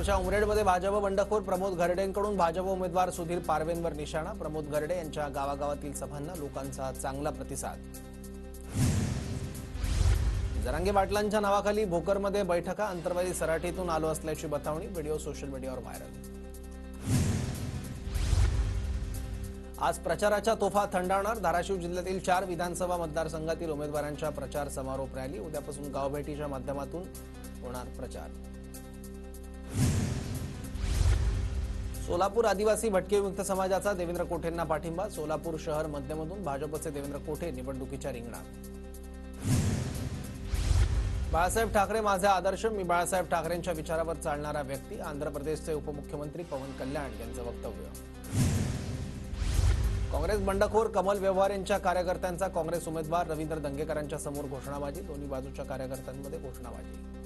सोलापूरच्या उमरेडमध्ये भाजप बंडखोर प्रमोद घरडेंकडून भाजप उमेदवार सुधीर पारवेंवर निशाणा। प्रमोद घरडे यांच्या गावागावातील सभांना लोकांचा चांगला प्रतिसाद। जरांगे पाटलांच्या नावाखाली भोकरमध्ये बैठका, अंतर्वादी सराटीतून आलो असल्याची बतावणी। व्हिडिओ सोशल मीडियावर व्हायरल। आज प्रचाराच्या तोफा थंडावणार। धाराशिव जिल्ह्यातील 4 विधानसभा मतदारसंघातील उमेदवारांच्या प्रचार समारोप रॅली। उद्यापासून गावभेटीच्या माध्यमातून होणार प्रचार। सोलापूर आदिवासी भटके विमुक्त समाजाचा देवेंद्र कोठेंना पाठिंबा। सोलापूर शहर मध्यमधून भाजपचे देवेंद्र कोठे निवडणुकीच्या रिंगणात। बाळासाहेब ठाकरे माझे आदर्श, मी बाळासाहेब ठाकरेंच्या विचारावर चालणारा व्यक्ती। आंध्र प्रदेशचे उपमुख्यमंत्री पवन कल्याण यांचं वक्तव्य। काँग्रेस बंडखोर कमल व्यवहार यांच्या कार्यकर्त्यांचा काँग्रेस उमेदवार रवींद्र दंगेकरांच्या समोर घोषणाबाजी। दोन्ही बाजूच्या कार्यकर्त्यांमध्ये घोषणाबाजी।